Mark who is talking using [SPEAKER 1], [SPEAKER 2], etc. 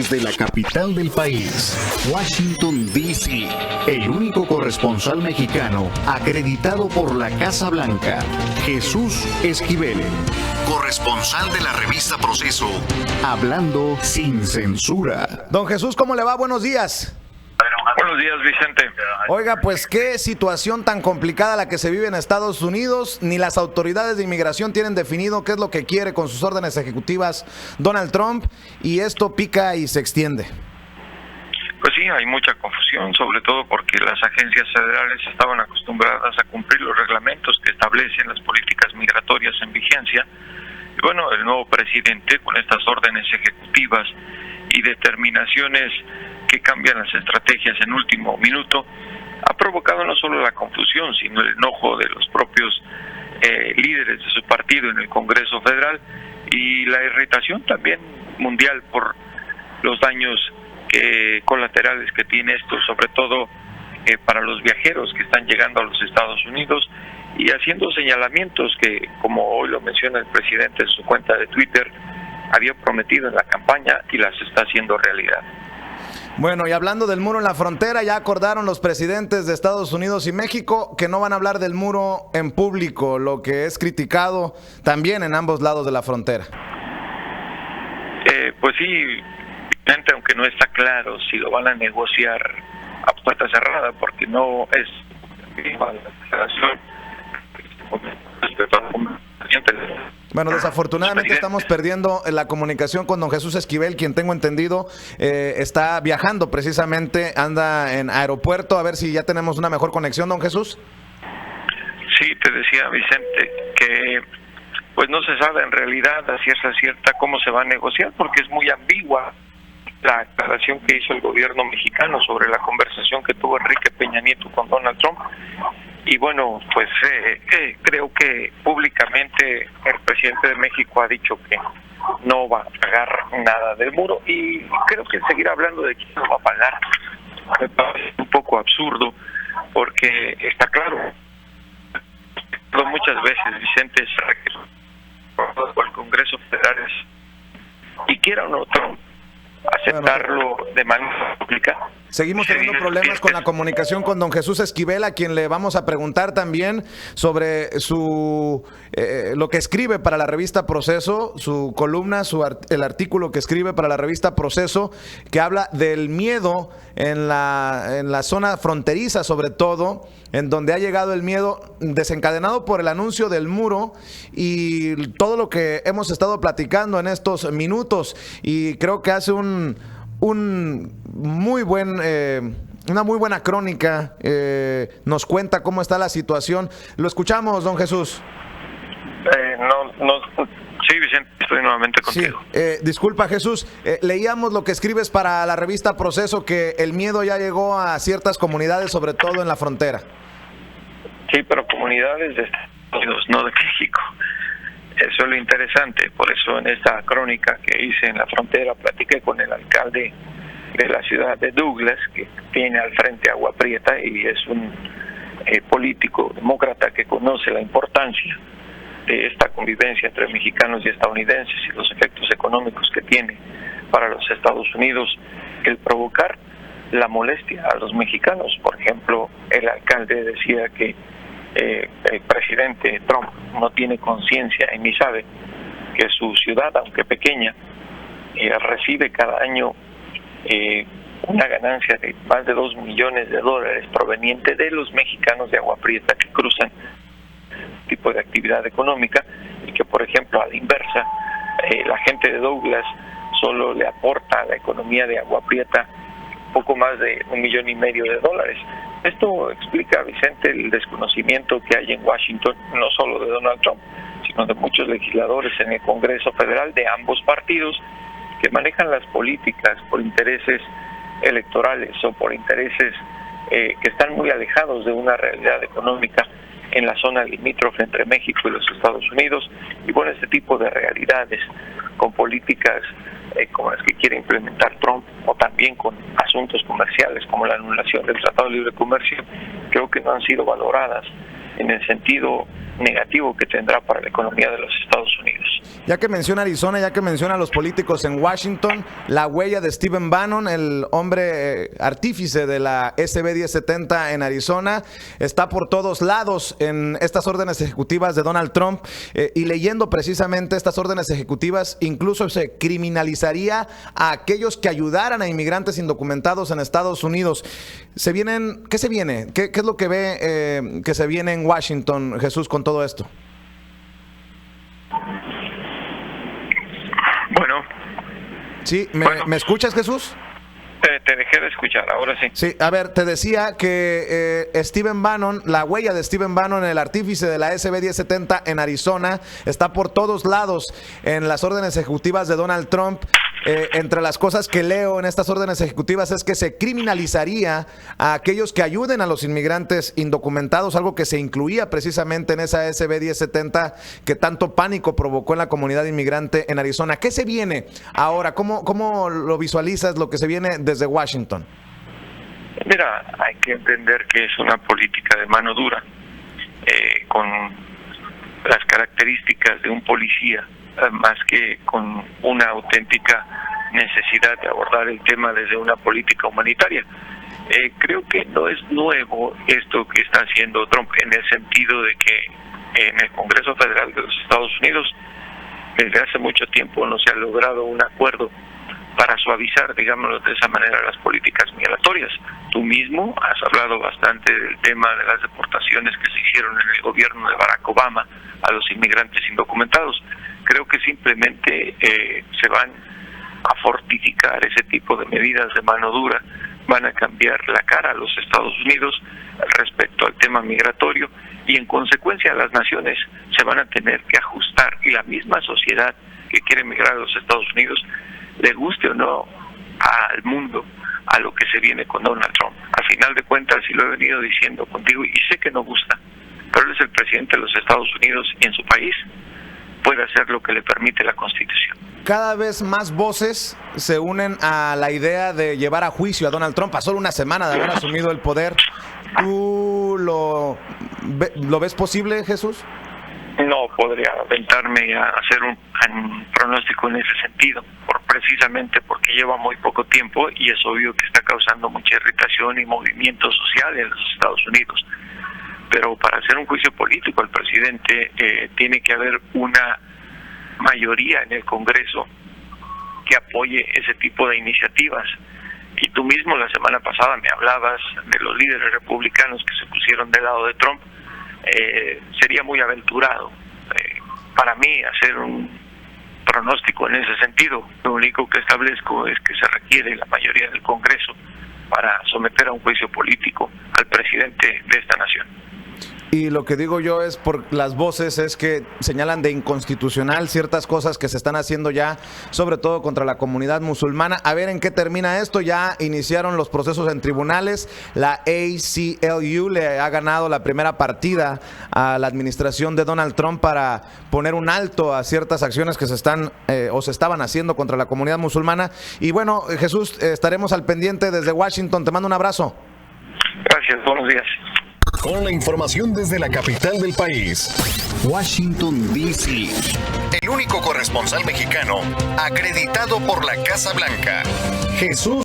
[SPEAKER 1] Desde la capital del país, Washington, D.C., el único corresponsal mexicano acreditado por la Casa Blanca, Jesús Esquivel, corresponsal de la revista Proceso, hablando sin censura.
[SPEAKER 2] Don Jesús, ¿cómo le va? Buenos días.
[SPEAKER 3] Buenos días, Vicente.
[SPEAKER 2] Oiga, pues qué situación tan complicada la que se vive en Estados Unidos. Ni las autoridades de inmigración tienen definido qué es lo que quiere con sus órdenes ejecutivas Donald Trump, y esto pica y se extiende.
[SPEAKER 3] Pues sí, hay mucha confusión, sobre todo porque las agencias federales estaban acostumbradas a cumplir los reglamentos que establecen las políticas migratorias en vigencia. Y bueno, el nuevo presidente, con estas órdenes ejecutivas y determinaciones que cambian las estrategias en último minuto, ha provocado no solo la confusión, sino el enojo de los propios líderes de su partido en el Congreso Federal y la irritación también mundial por los daños colaterales que tiene esto, sobre todo para los viajeros que están llegando a los Estados Unidos, y haciendo señalamientos que, como hoy lo menciona el presidente en su cuenta de Twitter, había prometido en la campaña y las está haciendo realidad.
[SPEAKER 2] Bueno, y hablando del muro en la frontera, ya acordaron los presidentes de Estados Unidos y México que no van a hablar del muro en público, lo que es criticado también en ambos lados de la frontera.
[SPEAKER 3] Pues sí, aunque no está claro si lo van a negociar a puerta cerrada, porque no es la declaración.
[SPEAKER 2] Bueno, desafortunadamente estamos perdiendo la comunicación con don Jesús Esquivel, quien tengo entendido está viajando precisamente, anda en aeropuerto, a ver si ya tenemos una mejor conexión, don Jesús.
[SPEAKER 3] Sí, te decía, Vicente, que pues no se sabe en realidad a ciencia cierta cómo se va a negociar, porque es muy ambigua la aclaración que hizo el gobierno mexicano sobre la conversación que tuvo Enrique Peña Nieto con Donald Trump. Y bueno, pues creo que públicamente el presidente de México ha dicho que no va a pagar nada del muro, y creo que seguir hablando de quién lo va a pagar me parece un poco absurdo, porque está claro, muchas veces, Vicente, por el Congreso Federal, y quiera o no Trump aceptarlo de manera pública.
[SPEAKER 2] Seguimos teniendo problemas con la comunicación con don Jesús Esquivel, a quien le vamos a preguntar también sobre lo que escribe para la revista Proceso, su columna, el artículo que escribe para la revista Proceso, que habla del miedo en la zona fronteriza, sobre todo, en donde ha llegado el miedo desencadenado por el anuncio del muro y todo lo que hemos estado platicando en estos minutos. Y creo que hace una muy buena crónica, nos cuenta cómo está la situación. Lo escuchamos, don Jesús.
[SPEAKER 3] Sí, Vicente, estoy nuevamente contigo.
[SPEAKER 2] Sí, disculpa, Jesús, leíamos lo que escribes para la revista Proceso, que el miedo ya llegó a ciertas comunidades, sobre todo en la frontera.
[SPEAKER 3] Sí, pero comunidades de Estados Unidos, no de México. Eso es lo interesante. Por eso en esta crónica que hice en la frontera platiqué con el alcalde de la ciudad de Douglas, que tiene al frente Agua Prieta y es un político demócrata que conoce la importancia de esta convivencia entre mexicanos y estadounidenses y los efectos económicos que tiene para los Estados Unidos el provocar la molestia a los mexicanos. Por ejemplo, el alcalde decía que el presidente Trump no tiene conciencia y ni sabe que su ciudad, aunque pequeña, recibe cada año una ganancia de más de $2 millones proveniente de los mexicanos de Agua Prieta que cruzan este tipo de actividad económica, y que, por ejemplo, a la inversa, la gente de Douglas solo le aporta a la economía de Agua Prieta poco más de $1,5 millones. Esto explica, Vicente, el desconocimiento que hay en Washington, no solo de Donald Trump, sino de muchos legisladores en el Congreso Federal de ambos partidos, que manejan las políticas por intereses electorales o por intereses que están muy alejados de una realidad económica en la zona limítrofe entre México y los Estados Unidos. Y bueno, este tipo de realidades con políticas como las que quiere implementar Trump, o también con asuntos comerciales como la anulación del Tratado de Libre Comercio, creo que no han sido valoradas en el sentido negativo que tendrá para la economía de los Estados Unidos.
[SPEAKER 2] Ya que menciona Arizona, ya que menciona a los políticos en Washington, la huella de Stephen Bannon, el hombre artífice de la SB 1070 en Arizona, está por todos lados en estas órdenes ejecutivas de Donald Trump. Y leyendo precisamente estas órdenes ejecutivas, incluso se criminalizaría a aquellos que ayudaran a inmigrantes indocumentados en Estados Unidos. ¿Qué se viene? ¿Qué es lo que ve que se viene en Washington, Jesús, con todo esto?
[SPEAKER 3] Bueno.
[SPEAKER 2] Sí, ¿me escuchas, Jesús?
[SPEAKER 3] Te dejé de escuchar, ahora sí.
[SPEAKER 2] Sí, a ver, te decía que Stephen Bannon, la huella de Stephen Bannon, el artífice de la SB 1070 en Arizona, está por todos lados en las órdenes ejecutivas de Donald Trump. Entre las cosas que leo en estas órdenes ejecutivas es que se criminalizaría a aquellos que ayuden a los inmigrantes indocumentados, algo que se incluía precisamente en esa SB 1070 que tanto pánico provocó en la comunidad inmigrante en Arizona. ¿Qué se viene ahora? ¿Cómo lo visualizas lo que se viene desde Washington?
[SPEAKER 3] Mira, hay que entender que es una política de mano dura, con las características de un policía, más que con una auténtica necesidad de abordar el tema desde una política humanitaria. Creo que no es nuevo esto que está haciendo Trump, en el sentido de que en el Congreso Federal de los Estados Unidos desde hace mucho tiempo no se ha logrado un acuerdo para suavizar, digámoslo de esa manera, las políticas migratorias. Tú mismo has hablado bastante del tema de las deportaciones que se hicieron en el gobierno de Barack Obama a los inmigrantes indocumentados. Creo que simplemente se van a fortificar ese tipo de medidas de mano dura, van a cambiar la cara a los Estados Unidos respecto al tema migratorio, y en consecuencia las naciones se van a tener que ajustar, y la misma sociedad que quiere emigrar a los Estados Unidos, le guste o no al mundo, a lo que se viene con Donald Trump. A final de cuentas, y lo he venido diciendo contigo, y sé que no gusta, pero él es el presidente de los Estados Unidos y en su país puede hacer lo que le permite la Constitución.
[SPEAKER 2] Cada vez más voces se unen a la idea de llevar a juicio a Donald Trump a solo una semana de haber asumido el poder. ¿Tú lo ves posible, Jesús?
[SPEAKER 3] No podría aventarme a hacer un pronóstico en ese sentido, precisamente porque lleva muy poco tiempo y es obvio que está causando mucha irritación y movimiento social en los Estados Unidos. Pero para hacer un juicio político al presidente tiene que haber una mayoría en el Congreso que apoye ese tipo de iniciativas. Y tú mismo la semana pasada me hablabas de los líderes republicanos que se pusieron del lado de Trump. Sería muy aventurado para mí hacer un pronóstico en ese sentido. Lo único que establezco es que se requiere la mayoría del Congreso para someter a un juicio político al presidente de esta nación.
[SPEAKER 2] Y lo que digo yo es, por las voces, es que señalan de inconstitucional ciertas cosas que se están haciendo ya, sobre todo contra la comunidad musulmana. A ver en qué termina esto. Ya iniciaron los procesos en tribunales. La ACLU le ha ganado la primera partida a la administración de Donald Trump para poner un alto a ciertas acciones que se están o se estaban haciendo contra la comunidad musulmana. Y bueno, Jesús, estaremos al pendiente desde Washington. Te mando un abrazo.
[SPEAKER 3] Gracias, buenos días.
[SPEAKER 1] Con la información desde la capital del país, Washington, D.C. El único corresponsal mexicano acreditado por la Casa Blanca, Jesús